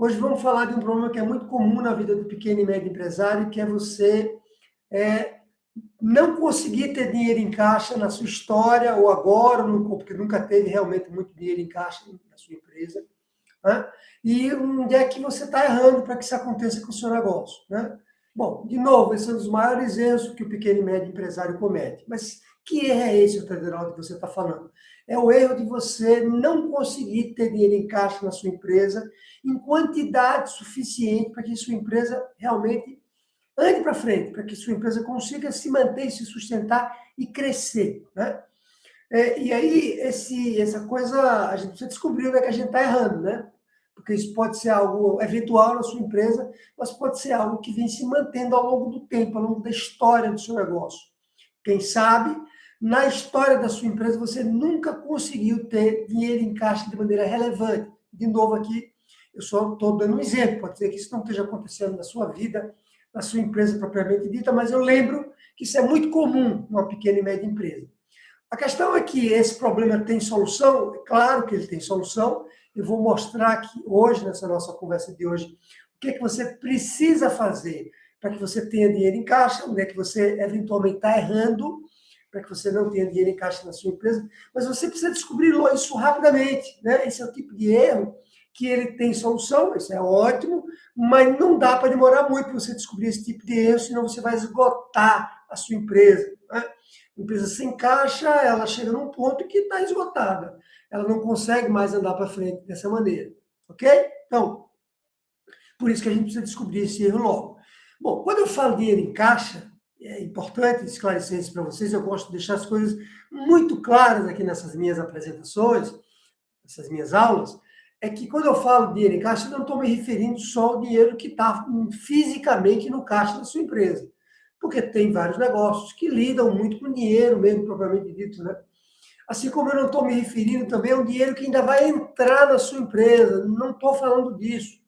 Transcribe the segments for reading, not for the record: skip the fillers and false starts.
Hoje vamos falar de um problema que é muito comum na vida do pequeno e médio empresário, que é você é, não conseguir ter dinheiro em caixa na sua história, ou agora, porque nunca teve realmente muito dinheiro em caixa na sua empresa, né? E onde é que você está errando para que isso aconteça com o seu negócio, né? Bom, de novo, esse é um dos maiores erros que o pequeno e médio empresário comete. Mas que erro é esse, Tederaldo, que você está falando? É o erro de você não conseguir ter dinheiro em caixa na sua empresa em quantidade suficiente para que sua empresa realmente ande para frente, para que sua empresa consiga se manter, se sustentar e crescer, né? E aí, essa coisa, a gente precisa descobrir, né, que a gente está errando, né? Porque isso pode ser algo eventual na sua empresa, mas pode ser algo que vem se mantendo ao longo do tempo, ao longo da história do seu negócio. Quem sabe, na história da sua empresa, você nunca conseguiu ter dinheiro em caixa de maneira relevante. De novo aqui, eu só estou dando um exemplo, pode ser que isso não esteja acontecendo na sua vida, na sua empresa propriamente dita, mas eu lembro que isso é muito comum numa pequena e média empresa. A questão é que esse problema tem solução, é claro que ele tem solução. Eu vou mostrar aqui hoje, nessa nossa conversa de hoje, o que é que você precisa fazer para que você tenha dinheiro em caixa, onde é que você eventualmente está errando, para que você não tenha dinheiro em caixa na sua empresa, mas você precisa descobrir isso rapidamente, né? Esse é o tipo de erro que ele tem solução, isso é ótimo, mas não dá para demorar muito para você descobrir esse tipo de erro, senão você vai esgotar a sua empresa, né? A empresa sem caixa, ela chega num ponto que está esgotada. Ela não consegue mais andar para frente dessa maneira. Ok? Então, por isso que a gente precisa descobrir esse erro logo. Bom, quando eu falo dinheiro em caixa, é importante esclarecer isso para vocês. Eu gosto de deixar as coisas muito claras aqui nessas minhas apresentações, nessas minhas aulas. É que quando eu falo dinheiro em caixa, eu não estou me referindo só ao dinheiro que está fisicamente no caixa da sua empresa. Porque tem vários negócios que lidam muito com dinheiro, mesmo propriamente dito, né? Assim como eu não estou me referindo também ao dinheiro que ainda vai entrar na sua empresa, não estou falando disso.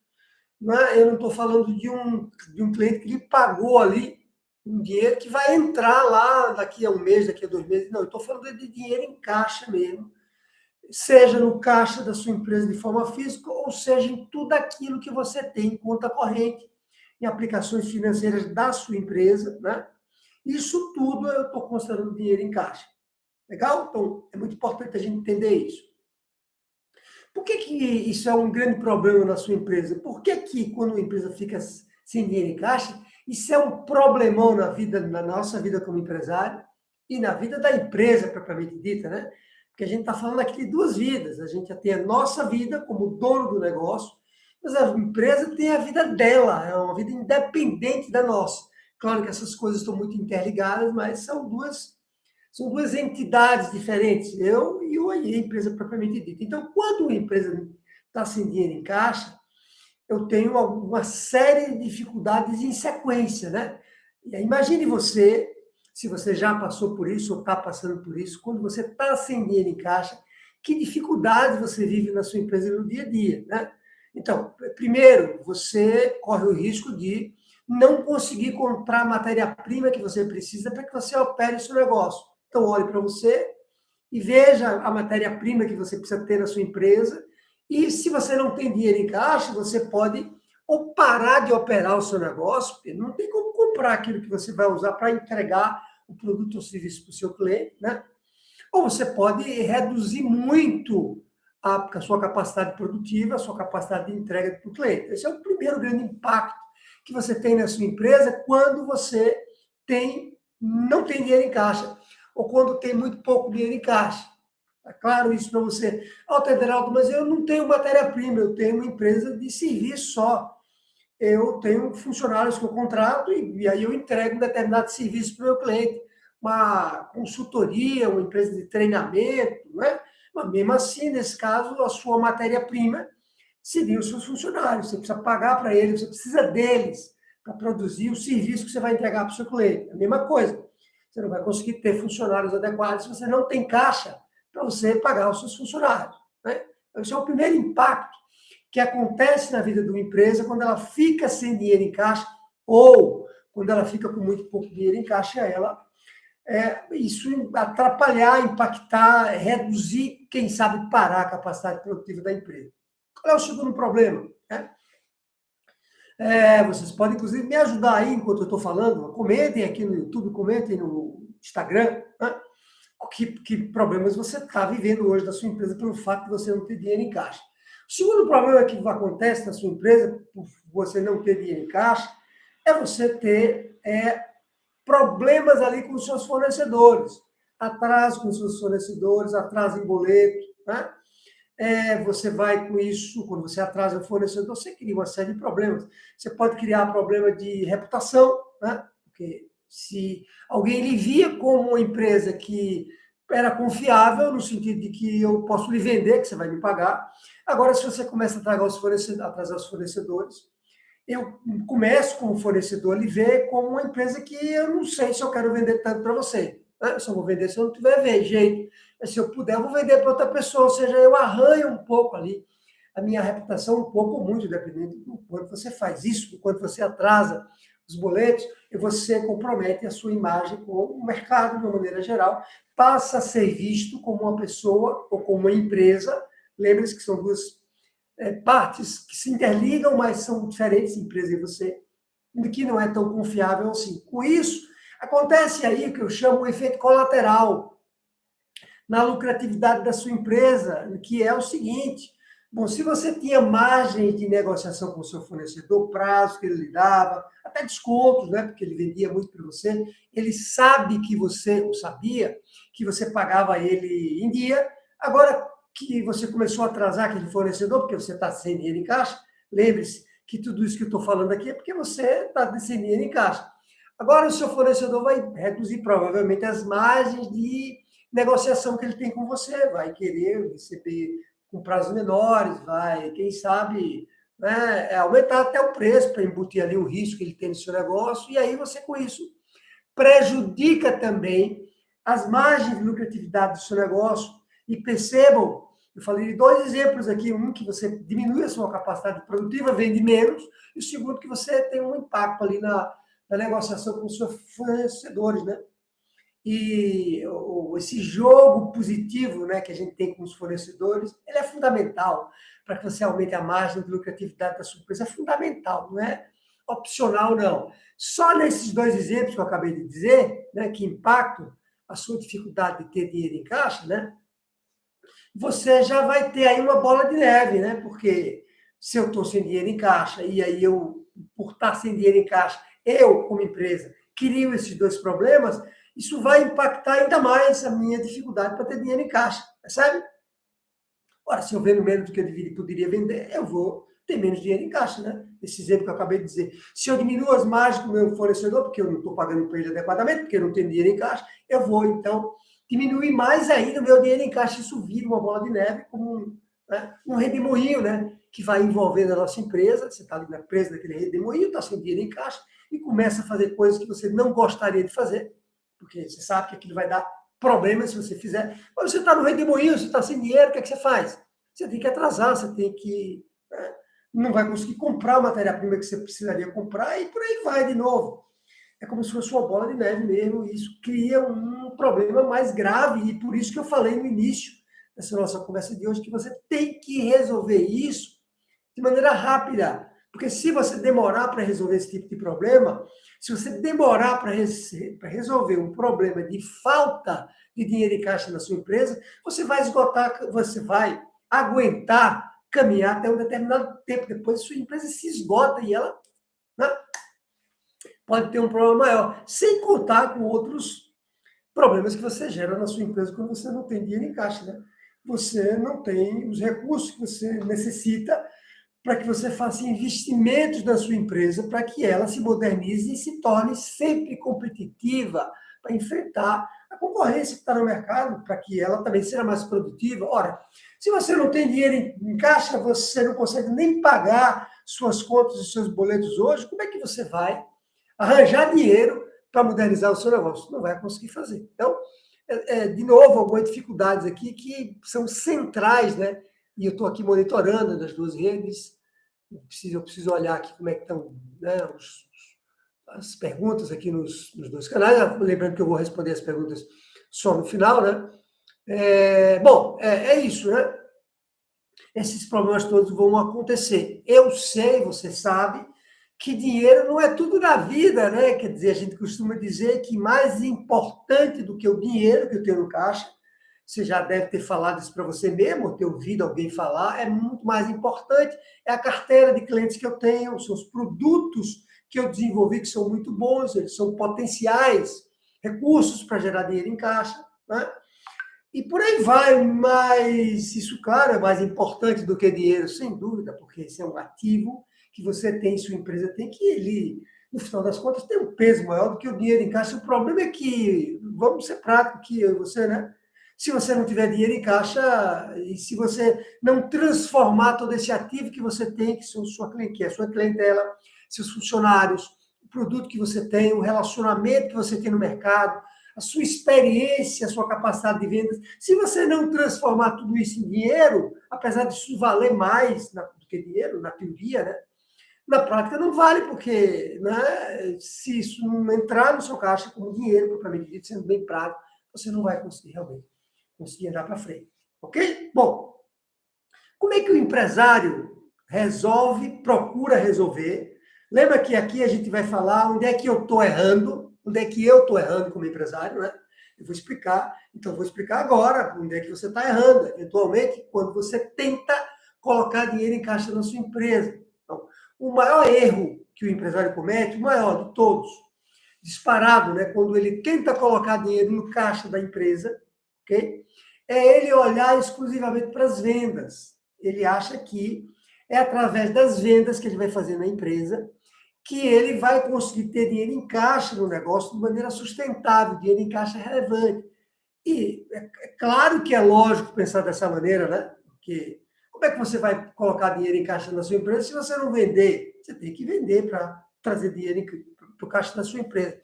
Né? Eu não estou falando de um cliente que lhe pagou ali um dinheiro que vai entrar lá daqui a um mês, daqui a 2 meses. Não, eu estou falando de dinheiro em caixa mesmo, seja no caixa da sua empresa de forma física, ou seja em tudo aquilo que você tem em conta corrente, em aplicações financeiras da sua empresa, né? Isso tudo eu estou considerando dinheiro em caixa. Legal? Então, é muito importante a gente entender isso. Por que isso é um grande problema na sua empresa? Por que quando uma empresa fica sem dinheiro em caixa, isso é um problemão na nossa vida como empresário e na vida da empresa propriamente dita, né? Porque a gente está falando aqui de duas vidas. A gente tem a nossa vida como dono do negócio, mas a empresa tem a vida dela, é uma vida independente da nossa. Claro que essas coisas estão muito interligadas, mas são duas entidades diferentes, eu e a empresa propriamente dita. Então, quando uma empresa está sem dinheiro em caixa, eu tenho uma série de dificuldades em sequência, né? E aí, imagine você, se você já passou por isso ou está passando por isso, quando você está sem dinheiro em caixa, que dificuldades você vive na sua empresa no dia a dia, né? Então, primeiro, você corre o risco de não conseguir comprar a matéria-prima que você precisa para que você opere o seu negócio. Então, olhe para você e veja a matéria-prima que você precisa ter na sua empresa. E se você não tem dinheiro em caixa, você pode ou parar de operar o seu negócio, porque não tem como comprar aquilo que você vai usar para entregar o produto ou serviço para o seu cliente, né? Ou você pode reduzir muito a sua capacidade produtiva, a sua capacidade de entrega para o cliente. Esse é o primeiro grande impacto que você tem na sua empresa quando você não tem dinheiro em caixa, ou quando tem muito pouco dinheiro em caixa. É claro isso para você. Tederaldo, mas eu não tenho matéria-prima, eu tenho uma empresa de serviço só. Eu tenho funcionários que eu contrato e aí eu entrego um determinado serviço para o meu cliente. Uma consultoria, uma empresa de treinamento, né? Mas mesmo assim, nesse caso, a sua matéria-prima seriam os seus funcionários. Você precisa pagar para eles, você precisa deles para produzir o serviço que você vai entregar para o seu cliente. A mesma coisa. Você não vai conseguir ter funcionários adequados se você não tem caixa para você pagar os seus funcionários, né? Então, esse é o primeiro impacto que acontece na vida de uma empresa quando ela fica sem dinheiro em caixa ou quando ela fica com muito pouco dinheiro em caixa, isso atrapalhar, impactar, reduzir, quem sabe parar a capacidade produtiva da empresa. Qual é o segundo problema? Vocês podem, inclusive, me ajudar aí enquanto eu estou falando. Comentem aqui no YouTube, comentem no Instagram, né? Que problemas você está vivendo hoje da sua empresa pelo fato de você não ter dinheiro em caixa. O segundo problema que acontece na sua empresa, por você não ter dinheiro em caixa, é você ter problemas ali com os seus fornecedores. Atraso com os seus fornecedores, atraso em boleto, né? Você vai com isso, quando você atrasa o fornecedor, você cria uma série de problemas. Você pode criar problema de reputação, né? Porque se alguém lhe via como uma empresa que era confiável, no sentido de que eu posso lhe vender, que você vai me pagar. Agora, se você começa a atrasar os fornecedores, eu começo como fornecedor a lhe ver como uma empresa que eu não sei se eu quero vender tanto para você. Eu só vou vender se eu não tiver jeito. Mas se eu puder, eu vou vender para outra pessoa. Ou seja, eu arranho um pouco ali a minha reputação, um pouco ou muito, dependendo do quanto você faz isso, do quanto você atrasa os boletos, e você compromete a sua imagem com o mercado, de uma maneira geral, passa a ser visto como uma pessoa ou como uma empresa. Lembre-se que são duas partes que se interligam, mas são diferentes, empresa e você, que não é tão confiável assim. Com isso, acontece aí o que eu chamo o efeito colateral na lucratividade da sua empresa, que é o seguinte: bom, se você tinha margem de negociação com o seu fornecedor, prazo que ele lhe dava, até descontos, né, porque ele vendia muito para você, ele sabe que você, ou sabia, que você pagava ele em dia. Agora que você começou a atrasar aquele fornecedor, porque você está sem dinheiro em caixa, lembre-se que tudo isso que eu estou falando aqui é porque você está sem dinheiro em caixa. Agora o seu fornecedor vai reduzir provavelmente as margens de negociação que ele tem com você, vai querer receber com prazos menores, vai, quem sabe, né, aumentar até o preço para embutir ali o risco que ele tem no seu negócio, e aí você, com isso, prejudica também as margens de lucratividade do seu negócio. E percebam, eu falei de dois exemplos aqui: um, que você diminui a sua capacidade produtiva, vende menos, e o segundo, que você tem um impacto ali na negociação com os seus fornecedores, né? E esse jogo positivo, né, que a gente tem com os fornecedores, ele é fundamental para que você aumente a margem de lucratividade da sua empresa. É fundamental, não é opcional, não. Só nesses dois exemplos que eu acabei de dizer, né, que impactam a sua dificuldade de ter dinheiro em caixa, né, você já vai ter aí uma bola de neve, né? Porque se eu estou sem dinheiro em caixa, e aí eu, por estar sem dinheiro em caixa, eu, como empresa, crio esses dois problemas, isso vai impactar ainda mais a minha dificuldade para ter dinheiro em caixa, percebe? Ora, se eu vendo menos do que eu poderia vender, eu vou ter menos dinheiro em caixa, né? Esse exemplo que eu acabei de dizer. Se eu diminuo as margens do meu fornecedor, porque eu não estou pagando para ele adequadamente, porque eu não tenho dinheiro em caixa, eu vou, então, diminuir mais ainda o meu dinheiro em caixa. Isso vira uma bola de neve, como um redemoinho, né? Que vai envolvendo a nossa empresa. Você está ali na presa daquele redemoinho, está sem dinheiro em caixa, e começa a fazer coisas que você não gostaria de fazer, porque você sabe que aquilo vai dar problema se você fizer. Mas você está no redemoinho, você está sem dinheiro, o que é que você faz? Você tem que atrasar, você tem que... não vai conseguir comprar a matéria-prima que você precisaria comprar, e por aí vai de novo. É como se fosse uma bola de neve mesmo, e isso cria um problema mais grave, e por isso que eu falei no início dessa nossa conversa de hoje, que você tem que resolver isso de maneira rápida. Porque se você demorar para resolver esse tipo de problema, se você demorar para resolver um problema de falta de dinheiro em caixa na sua empresa, você vai esgotar, você vai aguentar caminhar até um determinado tempo. Depois a sua empresa se esgota e ela, né, pode ter um problema maior. Sem contar com outros problemas que você gera na sua empresa quando você não tem dinheiro em caixa, né? Você não tem os recursos que você necessita para que você faça investimentos na sua empresa, para que ela se modernize e se torne sempre competitiva, para enfrentar a concorrência que está no mercado, para que ela também seja mais produtiva. Ora, se você não tem dinheiro em caixa, você não consegue nem pagar suas contas e seus boletos hoje, como é que você vai arranjar dinheiro para modernizar o seu negócio? Não vai conseguir fazer. Então, de novo, algumas dificuldades aqui que são centrais, né? E eu estou aqui monitorando das duas redes. Eu preciso olhar aqui como é que estão, né, as perguntas aqui nos dois canais. Lembrando que eu vou responder as perguntas só no final, né? Bom, é isso, né? Esses problemas todos vão acontecer. Eu sei, você sabe, que dinheiro não é tudo na vida, né? Quer dizer, a gente costuma dizer que mais importante do que o dinheiro que eu tenho no caixa, você já deve ter falado isso para você mesmo, ou ter ouvido alguém falar, é muito mais importante, é a carteira de clientes que eu tenho, são os produtos que eu desenvolvi que são muito bons, eles são potenciais recursos para gerar dinheiro em caixa, né? E por aí vai, mas isso, claro, é mais importante do que dinheiro, sem dúvida, porque esse é um ativo que você tem, sua empresa tem, que ele, no final das contas, tem um peso maior do que o dinheiro em caixa. O problema é que, vamos ser práticos aqui, eu e você, né? Se você não tiver dinheiro em caixa, e se você não transformar todo esse ativo que você tem, que são que é a sua clientela, seus funcionários, o produto que você tem, o relacionamento que você tem no mercado, a sua experiência, a sua capacidade de vendas, se você não transformar tudo isso em dinheiro, apesar disso valer mais do que dinheiro, na teoria, né? Na prática não vale, porque, né, se isso não entrar no seu caixa como dinheiro, propriamente dito, sendo bem prático, você não vai conseguir realmente conseguir andar para frente. Ok? Bom, como é que o empresário procura resolver? Lembra que aqui a gente vai falar onde é que eu estou errando, onde é que eu estou errando como empresário, né? Eu vou explicar, então vou explicar agora onde é que você está errando, eventualmente, quando você tenta colocar dinheiro em caixa na sua empresa. Então, o maior erro que o empresário comete, o maior de todos, disparado, né? Quando ele tenta colocar dinheiro no caixa da empresa, ok? É ele olhar exclusivamente para as vendas. Ele acha que é através das vendas que ele vai fazer na empresa que ele vai conseguir ter dinheiro em caixa no negócio de maneira sustentável, dinheiro em caixa relevante. E é claro que é lógico pensar dessa maneira, né? Porque como é que você vai colocar dinheiro em caixa na sua empresa se você não vender? Você tem que vender para trazer dinheiro para o caixa da sua empresa.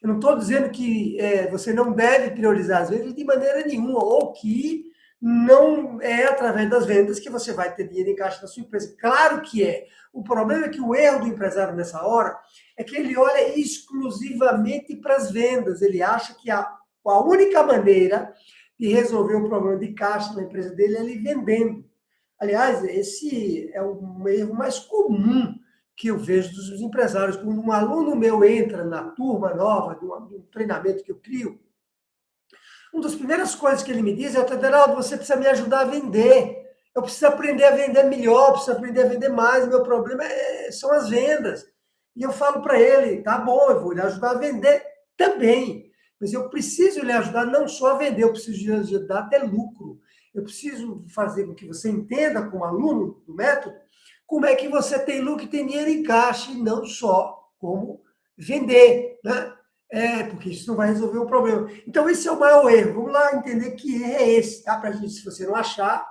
Eu não estou dizendo que você não deve priorizar as vendas de maneira nenhuma, ou que não é através das vendas que você vai ter dinheiro em caixa da sua empresa. Claro que é. O problema é que o erro do empresário nessa hora é que ele olha exclusivamente para as vendas. Ele acha que a única maneira de resolver o problema de caixa na empresa dele é ele vendendo. Aliás, esse é o erro mais comum que eu vejo dos empresários. Quando um aluno meu entra na turma nova, de um treinamento que eu crio, uma das primeiras coisas que ele me diz é: Tederaldo, você precisa me ajudar a vender. Eu preciso aprender a vender melhor, preciso aprender a vender mais. Meu problema são as vendas. E eu falo para ele: tá bom, eu vou lhe ajudar a vender também. Mas eu preciso lhe ajudar não só a vender, eu preciso lhe ajudar a ter lucro. Eu preciso fazer com que você entenda, como aluno do método, como é que você tem lucro e tem dinheiro em caixa, e não só como vender, né? Porque isso não vai resolver o problema. Então, esse é o maior erro. Vamos lá entender que erro é esse, tá? Para a gente, se você não achar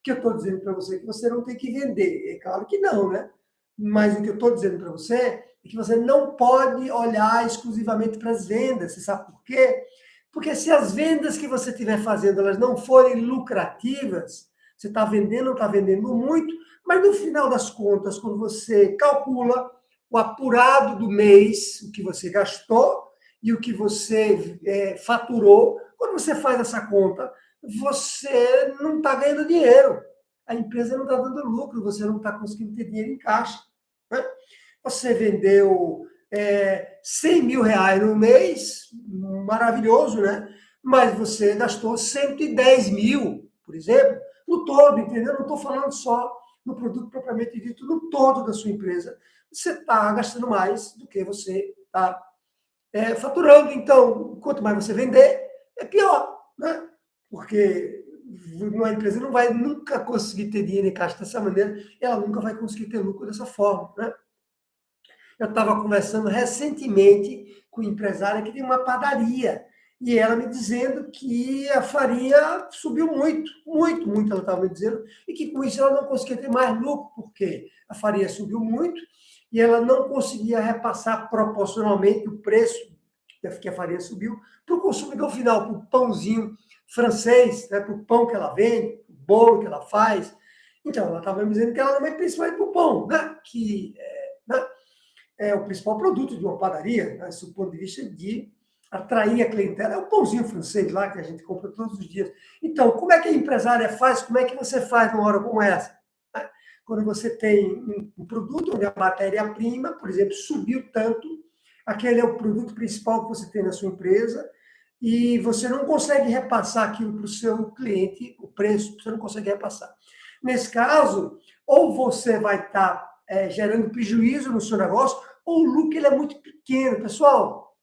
que eu estou dizendo para você que você não tem que vender. É claro que não, né? Mas o que eu estou dizendo para você é que você não pode olhar exclusivamente para as vendas. Você sabe por quê? Porque se as vendas que você estiver fazendo elas não forem lucrativas, você está vendendo ou está vendendo muito, mas no final das contas, quando você calcula o apurado do mês, o que você gastou e o que você faturou, quando você faz essa conta, você não está ganhando dinheiro. A empresa não está dando lucro, você não está conseguindo ter dinheiro em caixa, né? Você vendeu 100 mil reais no mês, maravilhoso, né? Mas você gastou 110 mil, por exemplo, no todo, entendeu? Não estou falando só no produto propriamente dito, no todo da sua empresa. Você está gastando mais do que você está faturando. Então, quanto mais você vender, é pior, né? Porque uma empresa não vai nunca conseguir ter dinheiro em caixa dessa maneira, ela nunca vai conseguir ter lucro dessa forma, né? Eu estava conversando recentemente com uma empresária que tem uma padaria, e ela me dizendo que a farinha subiu muito, muito, muito, ela estava me dizendo, e que com isso ela não conseguia ter mais lucro, porque a farinha subiu muito, e ela não conseguia repassar proporcionalmente o preço que a farinha subiu para o consumidor final, para o pãozinho francês, né, para o pão que ela vende, o bolo que ela faz. Então, ela estava me dizendo que ela não é principalmente para o pão, né, que né, é o principal produto de uma padaria, né, do ponto de vista de atrair a clientela. É o pãozinho francês lá que a gente compra todos os dias. Então, como é que a empresária faz? Como é que você faz numa hora como essa? quando você tem um produto onde a matéria-prima, por exemplo, subiu tanto, aquele é o produto principal que você tem na sua empresa, e você não consegue repassar aquilo para o seu cliente, o preço, você não consegue repassar. Nesse caso, ou você vai estar gerando prejuízo no seu negócio, ou o lucro ele é muito pequeno. Pessoal,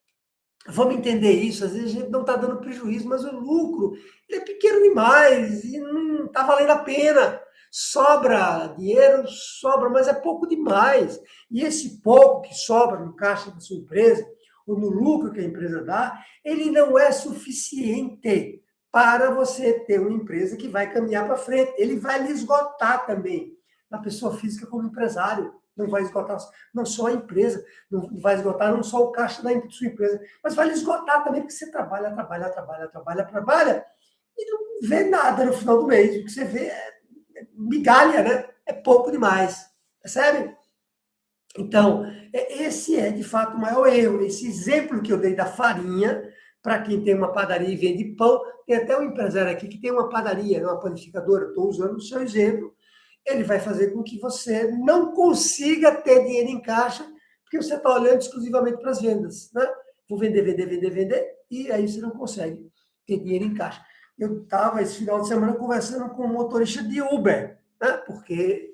vamos entender isso. Às vezes a gente não está dando prejuízo, mas o lucro ele é pequeno demais e não está valendo a pena. Sobra dinheiro, sobra, mas é pouco demais. E esse pouco que sobra no caixa da sua empresa, ou no lucro que a empresa dá, ele não é suficiente para você ter uma empresa que vai caminhar para frente. Ele vai lhe esgotar também, na pessoa física como empresário. Não vai esgotar não só a empresa, não vai esgotar não só o caixa da sua empresa, mas vai lhe esgotar também, porque você trabalha, e não vê nada no final do mês. O que você vê é migalha, né? É pouco demais. Percebe? Então, esse é, de fato, o maior erro. Esse exemplo que eu dei da farinha, para quem tem uma padaria e vende pão, tem até um empresário aqui que tem uma padaria, uma panificadora, estou usando o seu exemplo, ele vai fazer com que você não consiga ter dinheiro em caixa, porque você está olhando exclusivamente para as vendas, né? Vou vender, e aí você não consegue ter dinheiro em caixa. Eu estava, esse final de semana, conversando com um motorista de Uber, né? Porque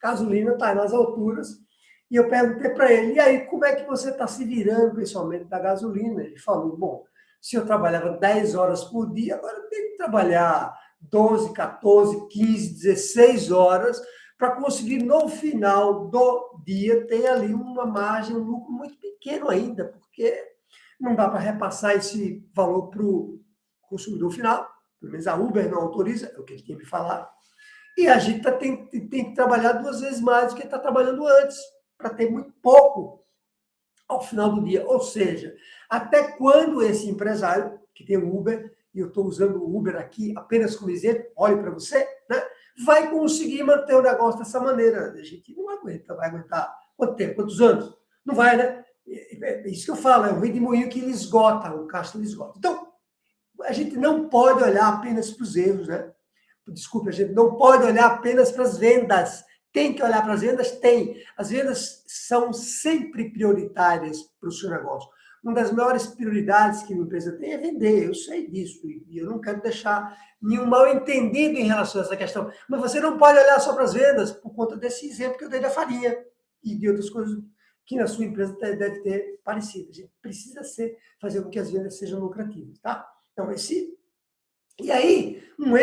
gasolina está nas alturas, e eu perguntei para ele, e aí, como é que você está se virando com esse aumento da gasolina? Ele falou, bom, se eu trabalhava 10 horas por dia, agora eu tenho que trabalhar 12, 14, 15, 16 horas para conseguir, no final do dia, ter ali uma margem, um lucro muito pequeno ainda, porque não dá para repassar esse valor para o consumidor final, pelo menos a Uber não autoriza, é o que ele tinha me falado, e a gente tem que trabalhar 2 vezes mais do que está trabalhando antes, para ter muito pouco ao final do dia. Ou seja, até quando esse empresário, que tem o Uber, e eu estou usando o Uber aqui apenas como exemplo, olhe para você, né, vai conseguir manter o negócio dessa maneira? A gente não aguenta, vai aguentar quanto tempo? Quantos anos? Não vai, né? É isso que eu falo, é o redemoinho que ele esgota, o caixa ele esgota. Então, a gente não pode olhar apenas para os erros, né? Desculpe, a gente não pode olhar apenas para as vendas. Tem que olhar para as vendas? Tem. As vendas são sempre prioritárias para o seu negócio. Uma das maiores prioridades que uma empresa tem é vender, eu sei disso, e eu não quero deixar nenhum mal entendido em relação a essa questão. Mas você não pode olhar só para as vendas por conta desse exemplo que eu dei da farinha e de outras coisas que na sua empresa deve ter parecido. A gente precisa fazer com que as vendas sejam lucrativas, tá? Então, e aí, um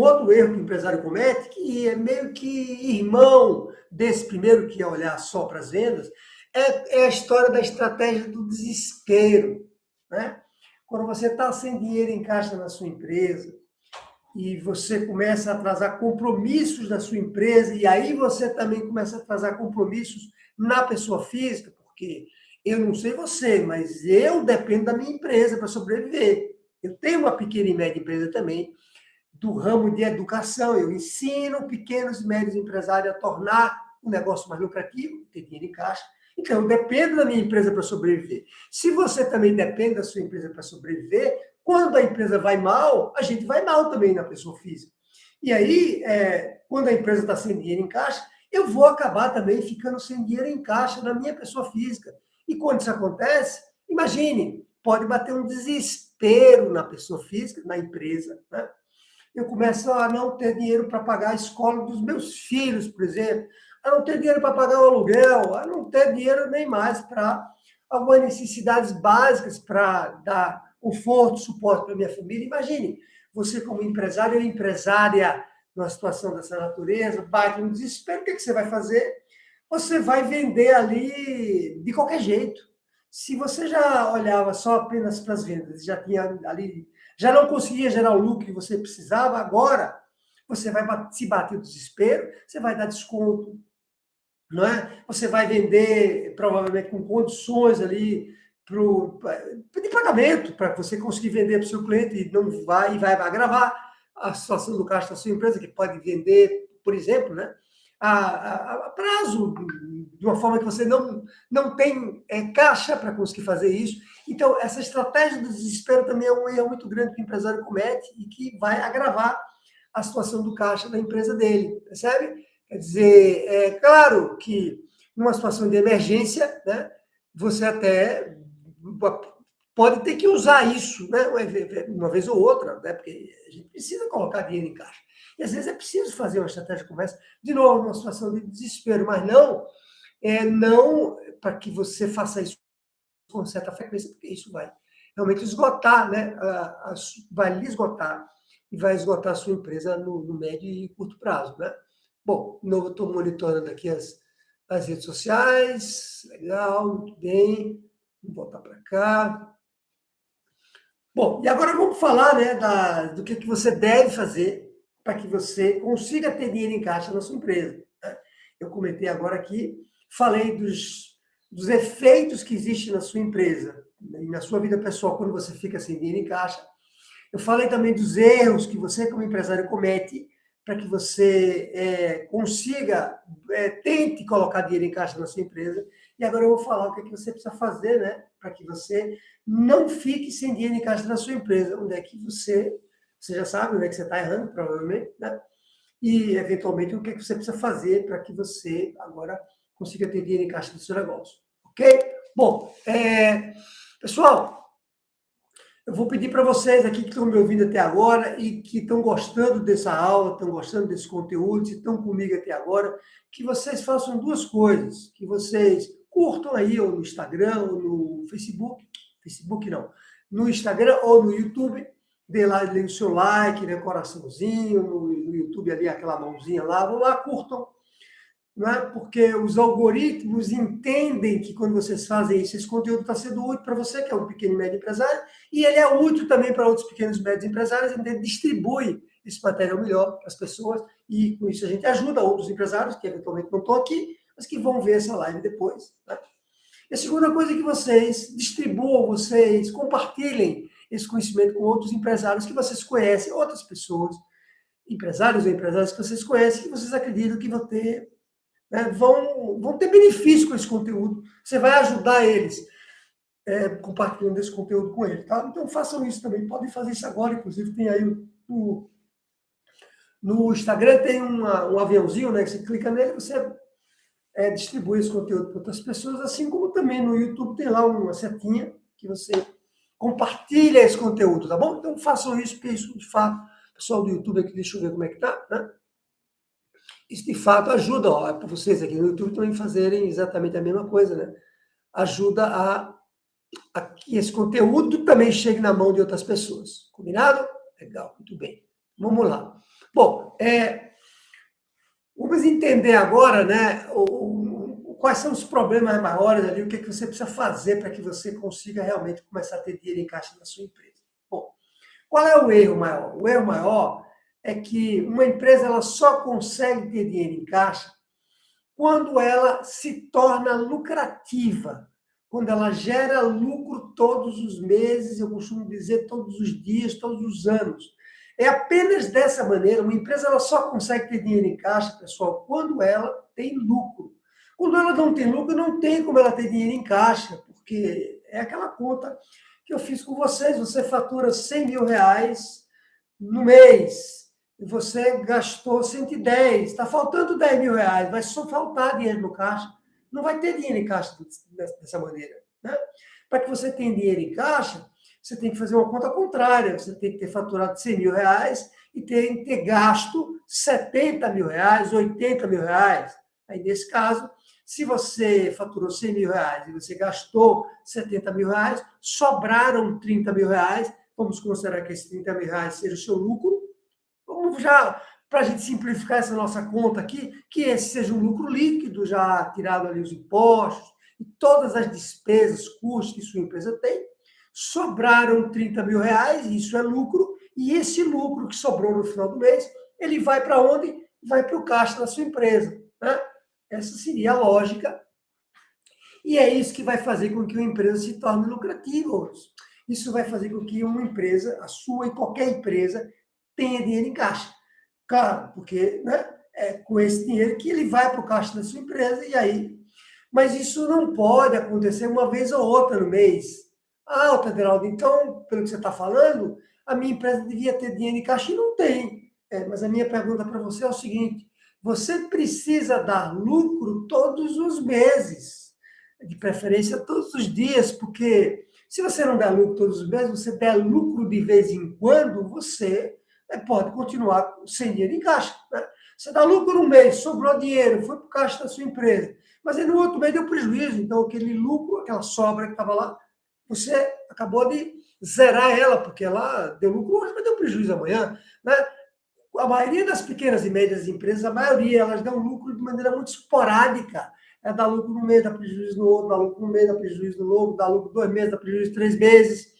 outro erro que o empresário comete, que é meio que irmão desse primeiro, que é olhar só para as vendas, é a história da estratégia do desespero, né? Quando você está sem dinheiro em caixa na sua empresa e você começa a atrasar compromissos da sua empresa, e aí você também começa a atrasar compromissos na pessoa física, porque eu não sei você, mas eu dependo da minha empresa para sobreviver. Eu tenho uma pequena e média empresa também, do ramo de educação. Eu ensino pequenos e médios empresários a tornar o negócio mais lucrativo, ter dinheiro em caixa. Então, eu dependo da minha empresa para sobreviver. Se você também depende da sua empresa para sobreviver, quando a empresa vai mal, a gente vai mal também na pessoa física. E aí, quando a empresa está sem dinheiro em caixa, eu vou acabar também ficando sem dinheiro em caixa na minha pessoa física. E quando isso acontece, imagine, pode bater um desespero na pessoa física, na empresa, né? Eu começo a não ter dinheiro para pagar a escola dos meus filhos, por exemplo, a não ter dinheiro para pagar o aluguel, a não ter dinheiro nem mais para algumas necessidades básicas para dar conforto, suporte para minha família. Imagine, você como empresário ou empresária numa situação dessa natureza, bate um desespero, o que você vai fazer? Você vai vender ali de qualquer jeito. Se você já olhava só apenas para as vendas, já tinha ali, já não conseguia gerar o lucro que você precisava, agora você vai se bater o desespero, você vai dar desconto, não é? Você vai vender provavelmente com condições ali de pagamento para você conseguir vender para o seu cliente e não vai agravar a situação do caixa da sua empresa, que pode vender, por exemplo, né, a prazo, de uma forma que você não tem caixa para conseguir fazer isso. Então, essa estratégia do desespero também é um erro muito grande que o empresário comete e que vai agravar a situação do caixa da empresa dele, percebe? Quer dizer, é claro que numa situação de emergência, né, você até pode ter que usar isso, né, uma vez ou outra, né, porque a gente precisa colocar dinheiro em caixa. E às vezes é preciso fazer uma estratégia de conversa, de novo, numa situação de desespero, mas não para que você faça isso com certa frequência, porque isso vai realmente esgotar, né, vai lhe esgotar e vai esgotar a sua empresa no médio e curto prazo, né? Bom, de novo, eu estou monitorando aqui as redes sociais, legal, muito bem, vou voltar para cá. Bom, e agora vamos falar, né, do que você deve fazer para que você consiga ter dinheiro em caixa na sua empresa, né? Eu comentei agora aqui, falei dos efeitos que existem na sua empresa e na sua vida pessoal quando você fica sem dinheiro em caixa. Eu falei também dos erros que você, como empresário, comete para que você consiga, tente colocar dinheiro em caixa na sua empresa. E agora eu vou falar o que é que você precisa fazer, né, para que você não fique sem dinheiro em caixa na sua empresa. Onde é que você já sabe onde é que você está errando, provavelmente, né? E, eventualmente, o que é que você precisa fazer para que você agora consiga ter dinheiro em caixa no seu negócio. Ok? Bom, pessoal, eu vou pedir para vocês aqui que estão me ouvindo até agora e que estão gostando dessa aula, estão gostando desse conteúdo, se estão comigo até agora, que vocês façam duas coisas, que vocês curtam aí ou no Instagram ou no Facebook não, no Instagram ou no YouTube, dê lá o seu like, né, coraçãozinho, no YouTube ali aquela mãozinha lá, vão lá, curtam, não é? Porque os algoritmos entendem que quando vocês fazem isso, esse conteúdo está sendo útil para você, que é um pequeno e médio empresário, e ele é útil também para outros pequenos e médios empresários, e ele distribui esse material melhor para as pessoas, e com isso a gente ajuda outros empresários, que eventualmente não estão aqui, mas que vão ver essa live depois, né? E a segunda coisa é que vocês distribuam, vocês compartilhem esse conhecimento com outros empresários que vocês conhecem, outras pessoas, empresários ou empresários que vocês conhecem, que vocês acreditam que vão ter, né, vão ter benefício com esse conteúdo. Você vai ajudar eles compartilhando esse conteúdo com eles, tá? Então façam isso também. Podem fazer isso agora, inclusive tem aí no Instagram tem um aviãozinho, né? Que você clica nele, você distribui esse conteúdo para outras pessoas, assim como também no YouTube tem lá uma setinha que você compartilha esse conteúdo, tá bom? Então façam isso, porque isso de fato, pessoal do YouTube aqui, deixa eu ver como é que tá, né? Isso de fato ajuda, ó, para vocês aqui no YouTube também fazerem exatamente a mesma coisa, né? Ajuda a que esse conteúdo também chegue na mão de outras pessoas. Combinado? Legal, muito bem. Vamos lá. Bom, vamos entender agora, né, quais são os problemas maiores ali, o que você precisa fazer para que você consiga realmente começar a ter dinheiro em caixa na sua empresa. Bom, qual é o erro maior? O erro maior é que uma empresa ela só consegue ter dinheiro em caixa quando ela se torna lucrativa, quando ela gera lucro todos os meses, eu costumo dizer todos os dias, todos os anos. É apenas dessa maneira, uma empresa ela só consegue ter dinheiro em caixa, pessoal, quando ela tem lucro. Quando ela não tem lucro, não tem como ela ter dinheiro em caixa, porque é aquela conta que eu fiz com vocês, você fatura 100 mil reais no mês, e você gastou 110, está faltando 10 mil reais, vai só faltar dinheiro no caixa, não vai ter dinheiro em caixa dessa maneira, né? Para que você tenha dinheiro em caixa, você tem que fazer uma conta contrária, você tem que ter faturado 100 mil reais e ter gasto 70 mil reais, 80 mil reais. Aí, nesse caso, se você faturou 100 mil reais e você gastou 70 mil reais, sobraram 30 mil reais, vamos considerar que esses 30 mil reais seja o seu lucro. Vamos já, para a gente simplificar essa nossa conta aqui, que esse seja um lucro líquido, já tirado ali os impostos e todas as despesas, custos que sua empresa tem. Sobraram 30 mil reais, isso é lucro, e esse lucro que sobrou no final do mês, ele vai para onde? Vai para o caixa da sua empresa, né? Essa seria a lógica. E é isso que vai fazer com que uma empresa se torne lucrativa. Isso vai fazer com que uma empresa, a sua e qualquer empresa, tenha dinheiro em caixa. Claro, porque, né, é com esse dinheiro que ele vai para o caixa da sua empresa e aí... Mas isso não pode acontecer uma vez ou outra no mês. Ah, Taderaldo, então, pelo que você está falando, a minha empresa devia ter dinheiro em caixa e não tem. Mas a minha pergunta para você é o seguinte, você precisa dar lucro todos os meses, de preferência todos os dias, porque se você não der lucro todos os meses, você der lucro de vez em quando, você pode continuar sem dinheiro em caixa, né? Você dá lucro no mês, sobrou dinheiro, foi para o caixa da sua empresa, mas aí no outro mês deu prejuízo, então aquele lucro, aquela sobra que estava lá, você acabou de zerar ela, porque ela deu lucro hoje, mas deu prejuízo amanhã, né? A maioria das pequenas e médias empresas, a maioria, elas dão lucro de maneira muito esporádica. Dá lucro no mês, dá prejuízo no outro, dá lucro no mês, dá prejuízo no outro, dá lucro 2 meses, dá prejuízo 3 meses.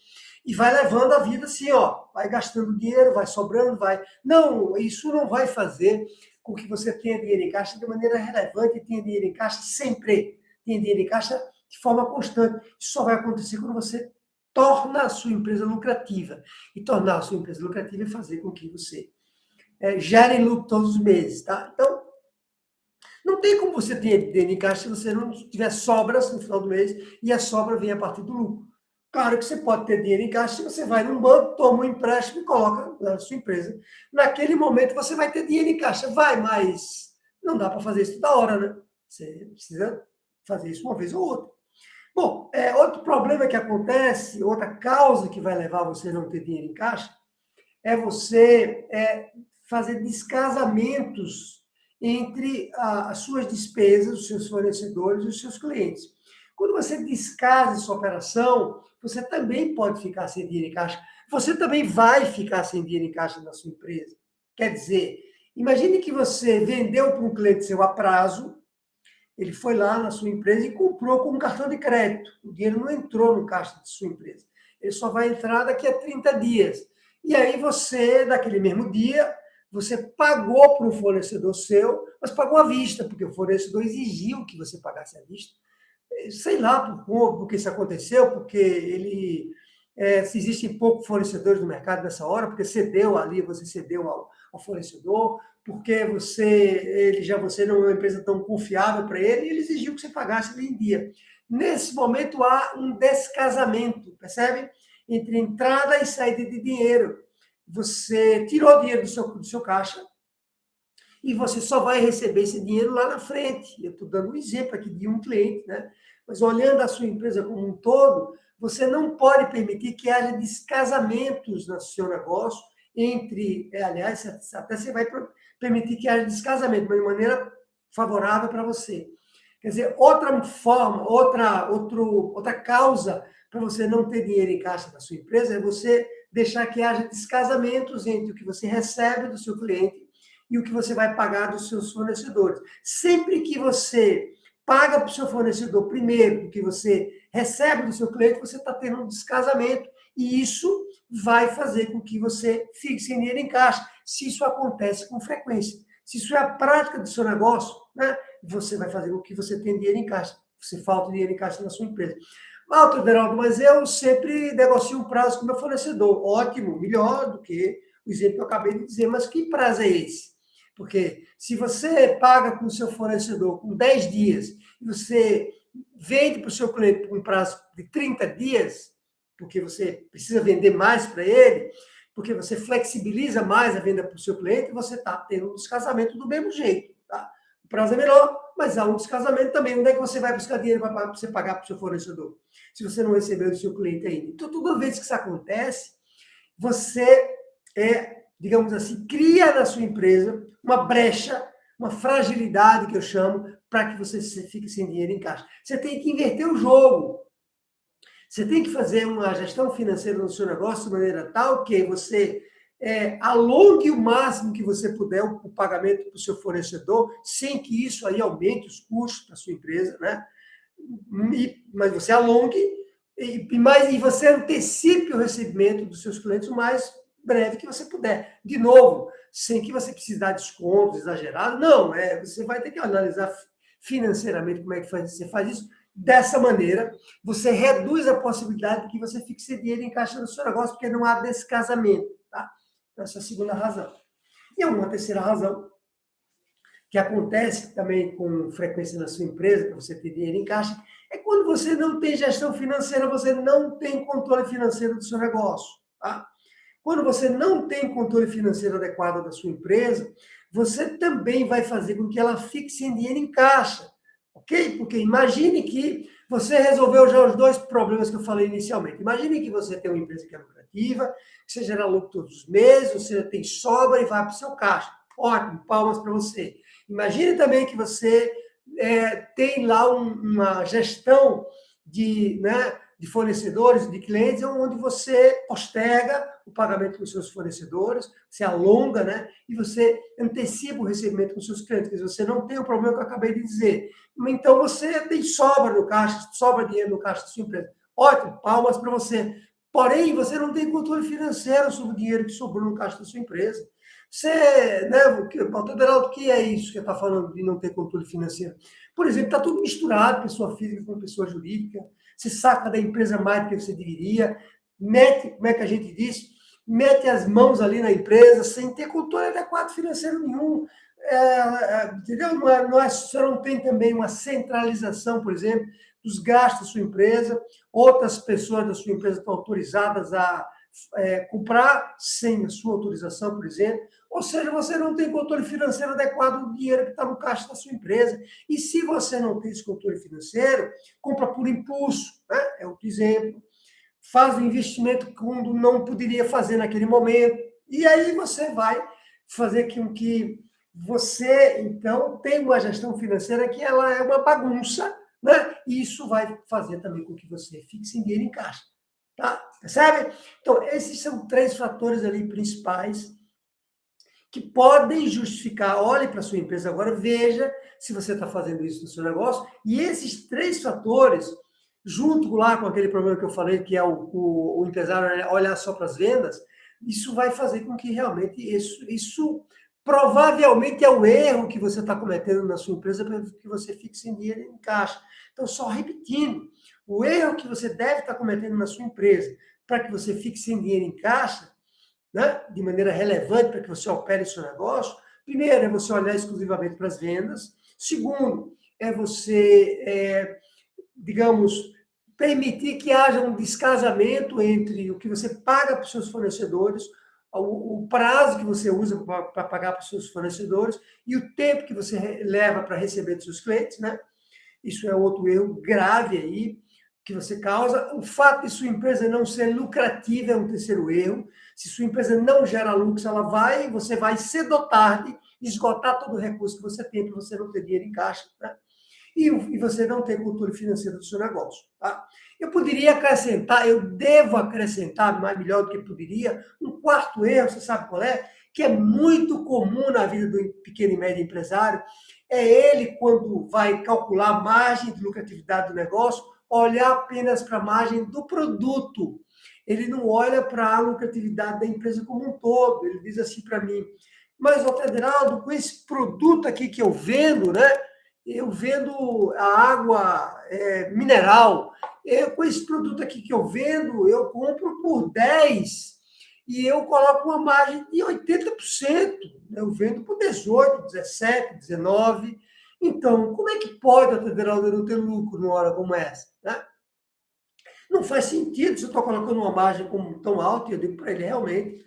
E vai levando a vida assim, ó, vai gastando dinheiro, vai sobrando, vai. Não, isso não vai fazer com que você tenha dinheiro em caixa de maneira relevante, tenha dinheiro em caixa sempre, tenha dinheiro em caixa de forma constante. Isso só vai acontecer quando você torna a sua empresa lucrativa. E tornar a sua empresa lucrativa é fazer com que você gere lucro todos os meses, tá? Então, não tem como você ter dinheiro em caixa se você não tiver sobras no final do mês e a sobra vem a partir do lucro. Claro que você pode ter dinheiro em caixa se você vai num banco, toma um empréstimo e coloca na sua empresa. Naquele momento você vai ter dinheiro em caixa. Vai, mas não dá para fazer isso toda hora, né? Você precisa fazer isso uma vez ou outra. Bom, outro problema que acontece, outra causa que vai levar você a não ter dinheiro em caixa, é você fazer descasamentos entre as suas despesas, os seus fornecedores e os seus clientes. Quando você descasa essa operação, você também pode ficar sem dinheiro em caixa. Você também vai ficar sem dinheiro em caixa na sua empresa. Quer dizer, imagine que você vendeu para um cliente seu a prazo, ele foi lá na sua empresa e comprou com um cartão de crédito. O dinheiro não entrou no caixa de sua empresa. Ele só vai entrar daqui a 30 dias. E aí você, naquele mesmo dia, você pagou para um fornecedor seu, mas pagou à vista, porque o fornecedor exigiu que você pagasse à vista. Sei lá por que isso aconteceu, porque ele se existem poucos fornecedores no mercado nessa hora, porque cedeu ali, você cedeu ao fornecedor, porque você não é uma empresa tão confiável para ele, e ele exigiu que você pagasse ali em dia. Nesse momento há um descasamento, percebe? Entre entrada e saída de dinheiro. Você tirou dinheiro do seu caixa e você só vai receber esse dinheiro lá na frente. Eu estou dando um exemplo aqui de um cliente, né? Mas olhando a sua empresa como um todo, você não pode permitir que haja descasamentos no seu negócio entre, aliás, até você vai permitir que haja descasamento, mas de maneira favorável para você. Quer dizer, outra forma, outra causa para você não ter dinheiro em caixa da sua empresa é você deixar que haja descasamentos entre o que você recebe do seu cliente e o que você vai pagar dos seus fornecedores. Sempre que você paga para o seu fornecedor primeiro do que você recebe do seu cliente, você está tendo um descasamento e isso vai fazer com que você fique sem dinheiro em caixa, se isso acontece com frequência. Se isso é a prática do seu negócio, né, você vai fazer com que você tenha dinheiro em caixa, você falta dinheiro em caixa na sua empresa. Walter Beraldo, mas eu sempre negocio um prazo com meu fornecedor. Ótimo, melhor do que o exemplo que eu acabei de dizer, mas que prazo é esse? Porque se você paga com o seu fornecedor com 10 dias e você vende para o seu cliente por um prazo de 30 dias, porque você precisa vender mais para ele, porque você flexibiliza mais a venda para o seu cliente, você está tendo um descasamento do mesmo jeito. Tá? O prazo é menor, mas há um descasamento também. Onde é que você vai buscar dinheiro para você pagar para o seu fornecedor? Se você não recebeu do seu cliente ainda. Então, toda vez que isso acontece, você digamos assim, cria na sua empresa uma brecha, uma fragilidade, que eu chamo, para que você fique sem dinheiro em caixa. Você tem que inverter o jogo. Você tem que fazer uma gestão financeira no seu negócio de maneira tal que você alongue o máximo que você puder o pagamento para o seu fornecedor, sem que isso aí aumente os custos da sua empresa, né? Mas você alongue e você antecipe o recebimento dos seus clientes o mais breve que você puder. De novo, sem que você precise dar descontos exagerados, não, você vai ter que analisar financeiramente como é que você faz isso. Dessa maneira, você reduz a possibilidade de que você fique sem dinheiro em caixa no seu negócio, porque não há descasamento, tá? Essa é a segunda razão. E uma terceira razão, que acontece também com frequência na sua empresa, para você ter dinheiro em caixa, é quando você não tem gestão financeira, você não tem controle financeiro do seu negócio, tá? Quando você não tem controle financeiro adequado da sua empresa, você também vai fazer com que ela fixe em dinheiro em caixa, ok? Porque imagine que você resolveu já os dois problemas que eu falei inicialmente. Imagine que você tem uma empresa que é lucrativa, que você gera lucro todos os meses, você tem sobra e vai para o seu caixa. Ótimo, palmas para você. Imagine também que você tem lá uma gestão de fornecedores, de clientes, onde você posterga o pagamento com os seus fornecedores, você alonga, né? E você antecipa o recebimento com os seus clientes. Quer dizer, você não tem o problema que eu acabei de dizer. Então, você tem sobra no caixa, sobra dinheiro no caixa da sua empresa. Ótimo, palmas para você. Porém, você não tem controle financeiro sobre o dinheiro que sobrou no caixa da sua empresa. Você, né, Paulo Deraldo, o que é isso que está falando de não ter controle financeiro? Por exemplo, está tudo misturado, pessoa física com pessoa jurídica. Você saca da empresa mais do que você deveria, mete, como é que a gente diz? Mete as mãos ali na empresa sem ter controle adequado financeiro nenhum. Entendeu? Você não tem também uma centralização, por exemplo, dos gastos da sua empresa. Outras pessoas da sua empresa estão autorizadas a comprar sem a sua autorização, por exemplo. Ou seja, você não tem controle financeiro adequado do dinheiro que está no caixa da sua empresa. E se você não tem esse controle financeiro, compra por impulso, né? É outro exemplo. Faz um investimento quando não poderia fazer naquele momento. E aí você vai fazer com que você, então, tenha uma gestão financeira que ela é uma bagunça, né? E isso vai fazer também com que você fixe dinheiro em caixa. Tá? Percebe? Então, esses são 3 fatores ali principais que podem justificar. Olhe para a sua empresa agora, veja se você está fazendo isso no seu negócio. E esses 3 fatores, junto lá com aquele problema que eu falei, que é o empresário olhar só para as vendas, isso vai fazer com que realmente isso provavelmente é o erro que você está cometendo na sua empresa para que você fique sem dinheiro em caixa. Então, só repetindo, o erro que você deve estar cometendo na sua empresa para que você fique sem dinheiro em caixa, né, de maneira relevante para que você opere seu negócio, primeiro é você olhar exclusivamente para as vendas. Segundo, é você, digamos, permitir que haja um descasamento entre o que você paga para os seus fornecedores, o prazo que você usa para pagar para os seus fornecedores e o tempo que você leva para receber dos seus clientes, né? Isso é outro erro grave aí que você causa. O fato de sua empresa não ser lucrativa é um terceiro erro. Se sua empresa não gera lucro, você vai cedo ou tarde esgotar todo o recurso que você tem para você não ter dinheiro em caixa, né? E você não ter controle financeiro do seu negócio. Tá? Eu poderia acrescentar, eu devo acrescentar, mais melhor do que poderia, um quarto erro, você sabe qual é? Que é muito comum na vida do pequeno e médio empresário, é ele, quando vai calcular a margem de lucratividade do negócio, olhar apenas para a margem do produto. Ele não olha para a lucratividade da empresa como um todo. Ele diz assim para mim, mas, Federaldo, com esse produto aqui que eu vendo, né? Eu vendo a água mineral. Com esse produto aqui que eu vendo, eu compro por 10 e eu coloco uma margem de 80%. Eu vendo por 18, 17, 19. Então, como é que pode a Federaldo não ter lucro numa hora como essa? Né? Não faz sentido se eu estou colocando uma margem tão alta, e eu digo para ele, realmente,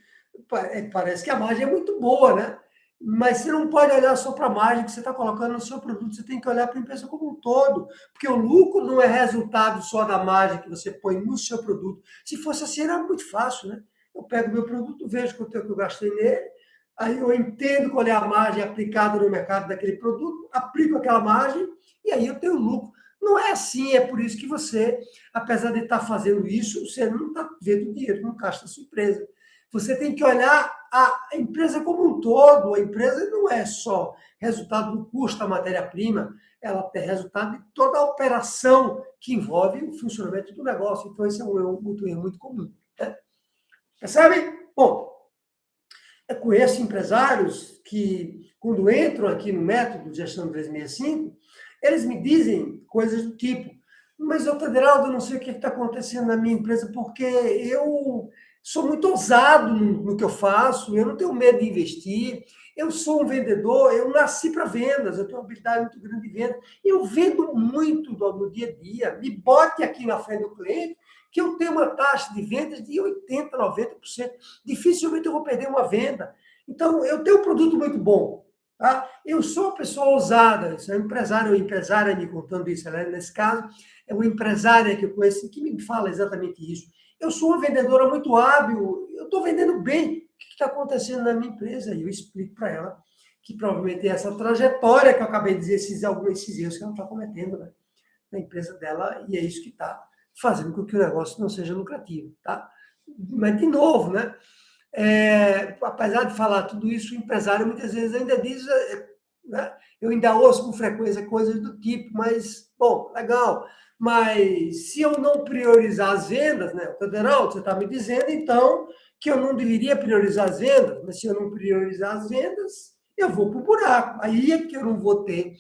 parece que a margem é muito boa, né? Mas você não pode olhar só para a margem que você está colocando no seu produto, você tem que olhar para a empresa como um todo, porque o lucro não é resultado só da margem que você põe no seu produto. Se fosse assim, era muito fácil, né? Eu pego meu produto, vejo quanto é que eu gastei nele, aí eu entendo qual é a margem aplicada no mercado daquele produto, aplico aquela margem e aí eu tenho lucro. Não é assim, é por isso que você, apesar de estar fazendo isso, você não está vendo dinheiro no caixa da sua empresa. Você tem que olhar a empresa como um todo. A empresa não é só resultado do custo da matéria-prima, ela tem resultado de toda a operação que envolve o funcionamento do negócio. Então, esse é um erro muito comum. Né? Percebe? Bom, eu conheço empresários que, quando entram aqui no método de gestão 365, eles me dizem coisas do tipo, mas, Federaldo, eu não sei o que está acontecendo na minha empresa, porque eu sou muito ousado no que eu faço, eu não tenho medo de investir, eu sou um vendedor, eu nasci para vendas, eu tenho uma habilidade muito grande de venda, eu vendo muito no dia a dia, me bote aqui na frente do cliente, que eu tenho uma taxa de vendas de 80%, 90%, dificilmente eu vou perder uma venda. Então, eu tenho um produto muito bom, Tá? Eu sou uma pessoa ousada, sou empresário ou empresária me contando isso, né? Nesse caso, é uma empresária que eu conheço que me fala exatamente isso. Eu sou uma vendedora muito hábil, eu estou vendendo bem. O que está acontecendo na minha empresa? E eu explico para ela que provavelmente é essa trajetória que eu acabei de dizer, esses erros que ela está cometendo, né, na empresa dela, e é isso que está fazendo com que o negócio não seja lucrativo. Tá? Mas, de novo, né? Apesar de falar tudo isso, o empresário muitas vezes ainda diz, né, eu ainda ouço com frequência coisas do tipo, mas, bom, legal, mas se eu não priorizar as vendas, né, Federal, você está me dizendo, então, que eu não deveria priorizar as vendas, mas se eu não priorizar as vendas, eu vou para o buraco, aí é que eu não vou ter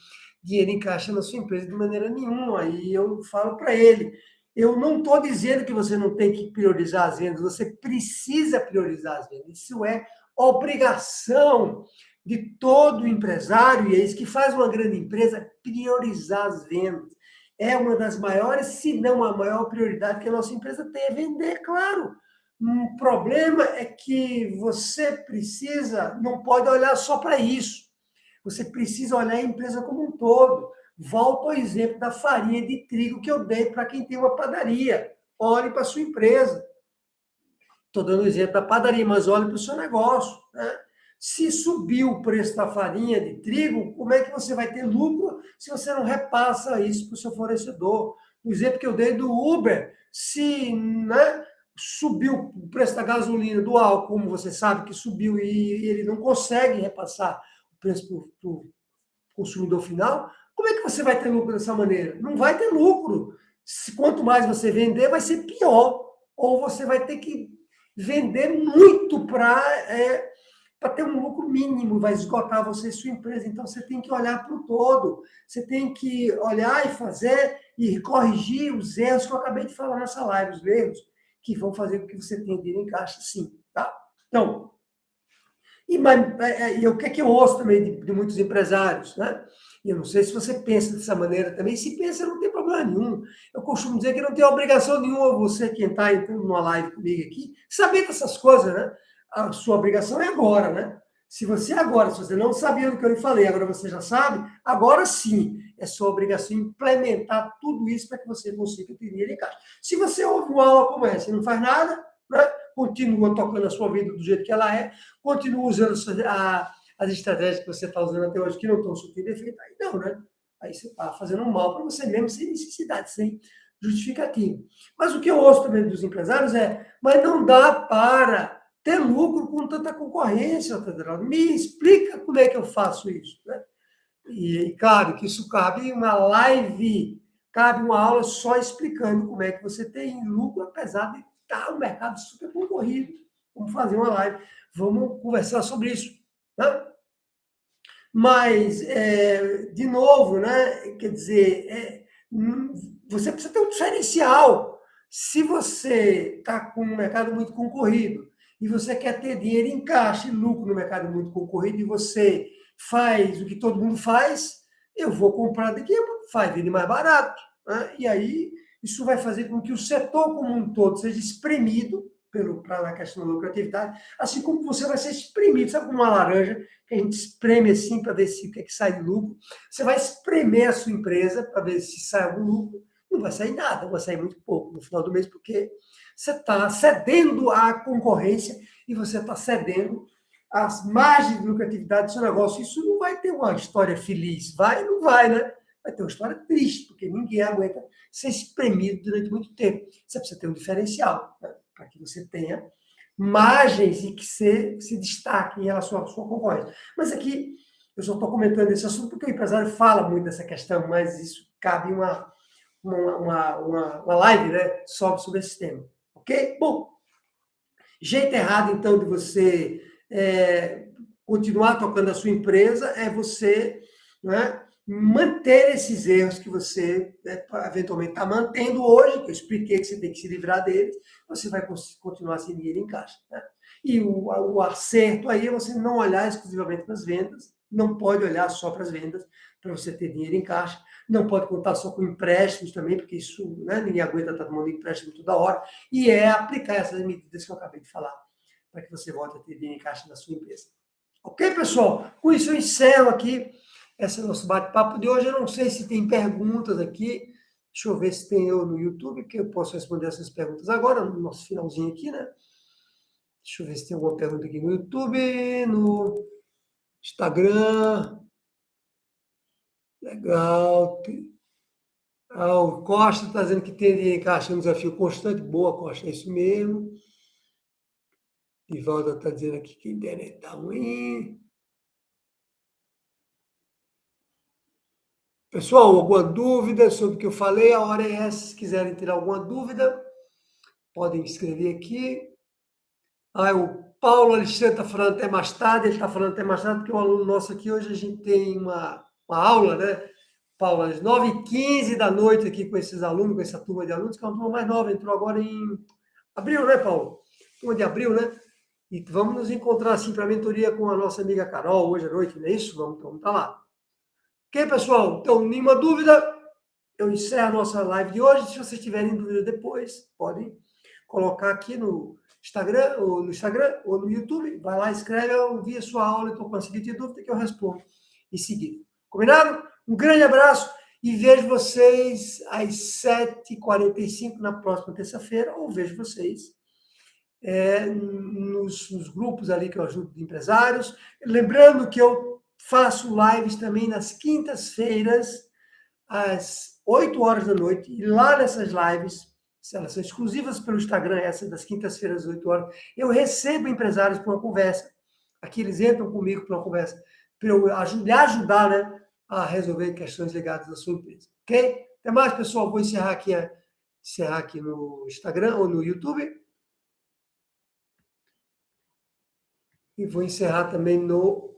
dinheiro em caixa na sua empresa de maneira nenhuma, aí eu falo para ele, eu não estou dizendo que você não tem que priorizar as vendas, você precisa priorizar as vendas. Isso é obrigação de todo empresário, e é isso que faz uma grande empresa, priorizar as vendas. É uma das maiores, se não a maior prioridade que a nossa empresa tem, é vender, claro. O problema é que você precisa, não pode olhar só para isso. Você precisa olhar a empresa como um todo. Volto ao exemplo da farinha de trigo que eu dei para quem tem uma padaria. Olhe para a sua empresa. Estou dando o exemplo da padaria, mas olhe para o seu negócio. Né? Se subiu o preço da farinha de trigo, como é que você vai ter lucro se você não repassa isso para o seu fornecedor? O exemplo que eu dei do Uber, se, né, subiu o preço da gasolina, do álcool, como você sabe que subiu e ele não consegue repassar o preço para o consumidor final, como é que você vai ter lucro dessa maneira? Não vai ter lucro. Quanto mais você vender, vai ser pior. Ou você vai ter que vender muito para ter um lucro mínimo, vai esgotar você e sua empresa. Então, você tem que olhar para o todo. Você tem que olhar e fazer e corrigir os erros que eu acabei de falar nessa live, os erros que vão fazer com que você tenha dinheiro em caixa, sim. Tá? Então, e o que é que eu ouço também de muitos empresários, né? E eu não sei se você pensa dessa maneira também. Se pensa, não tem problema nenhum. Eu costumo dizer que não tem obrigação nenhuma você, quem está entrando numa live comigo aqui, saber dessas coisas, né? A sua obrigação é agora, né? Se você não sabia do que eu lhe falei, agora você já sabe, agora sim é sua obrigação implementar tudo isso para que você consiga ter dinheiro em caixa. Se você ouve uma aula como essa e não faz nada, né? Continua tocando a sua vida do jeito que ela é, continua usando as estratégias que você está usando até hoje, que não estão surtindo efeito, aí não, né? Aí você está fazendo mal para você mesmo, sem necessidade, sem justificativa. Mas o que eu ouço também dos empresários mas não dá para ter lucro com tanta concorrência, Federal. Me explica como é que eu faço isso, né? E claro que isso cabe uma live, cabe uma aula só explicando como é que você tem lucro, apesar de estar um mercado super concorrido. Vamos fazer uma live, vamos conversar sobre isso. Né? Mas, de novo, né? Quer dizer, você precisa ter um diferencial. Se você está com um mercado muito concorrido e você quer ter dinheiro em caixa e lucro no mercado muito concorrido e você faz o que todo mundo faz, eu vou comprar daqui, faz vender mais barato. Né? E aí isso vai fazer com que o setor como um todo seja espremido na questão da lucratividade, assim como você vai ser espremido, sabe como uma laranja, que a gente espreme assim para ver se o que, é que sai de lucro. Você vai espremer a sua empresa para ver se sai algum lucro, não vai sair nada, vai sair muito pouco no final do mês, porque você está cedendo à concorrência e você está cedendo às margens de lucratividade do seu negócio. Isso não vai ter uma história feliz. Vai? Não vai, né? Vai ter uma história triste, porque ninguém aguenta ser espremido durante muito tempo. Você precisa ter um diferencial, né? Para que você tenha margens e que se destaque em relação à sua concorrência. Mas aqui, eu só estou comentando esse assunto porque o empresário fala muito dessa questão, mas isso cabe uma live, né, sobre esse tema. Ok? Bom, jeito errado, então, de você continuar tocando a sua empresa é você, né, manter esses erros que você eventualmente está mantendo hoje, que eu expliquei que você tem que se livrar deles, você vai continuar sem dinheiro em caixa. Né? E o acerto aí é você não olhar exclusivamente para as vendas, não pode olhar só para as vendas para você ter dinheiro em caixa, não pode contar só com empréstimos também, porque isso, né, ninguém aguenta estar tomando empréstimo toda hora, e aplicar essas medidas que eu acabei de falar, para que você volte a ter dinheiro em caixa na sua empresa. Ok, pessoal? Com isso eu encerro aqui esse nosso bate-papo de hoje. Eu não sei se tem perguntas aqui. Deixa eu ver se tem eu no YouTube, que eu posso responder essas perguntas agora, no nosso finalzinho aqui, né? Deixa eu ver se tem alguma pergunta aqui no YouTube, no Instagram. Legal. O Costa está dizendo que tem de encaixar um desafio constante. Boa, Costa, é isso mesmo. Divaldo está dizendo aqui que a internet está ruim. Pessoal, alguma dúvida sobre o que eu falei? A hora é essa. Se quiserem ter alguma dúvida, podem escrever aqui. O Paulo Alexandre está falando até mais tarde. Ele está falando até mais tarde, porque o aluno nosso aqui hoje a gente tem uma aula, né? Paulo, às 9h15 da noite aqui com esses alunos, com essa turma de alunos, que é uma turma mais nova, entrou agora em abril, né, Paulo? Turma de abril, né? E vamos nos encontrar assim para a mentoria com a nossa amiga Carol hoje à noite, não é isso? Vamos estar lá. Ok, pessoal? Então, nenhuma dúvida, eu encerro a nossa live de hoje. Se vocês tiverem dúvida depois, podem colocar aqui no Instagram, ou no YouTube. Vai lá, escreve, eu vi a sua aula, estou com a seguinte dúvida que eu respondo em seguida. Combinado? Um grande abraço e vejo vocês às 7h45 na próxima terça-feira, ou vejo vocês nos grupos ali que eu ajudo de empresários. Lembrando que eu faço lives também nas quintas-feiras, às 8 horas da noite, e lá nessas lives, elas são exclusivas pelo Instagram, essas das quintas-feiras, às 8 horas, eu recebo empresários para uma conversa. Aqui eles entram comigo para uma conversa, para eu ajudar, né, a resolver questões ligadas à sua empresa. Ok? Até mais, pessoal. Vou encerrar aqui no Instagram ou no YouTube. E vou encerrar também no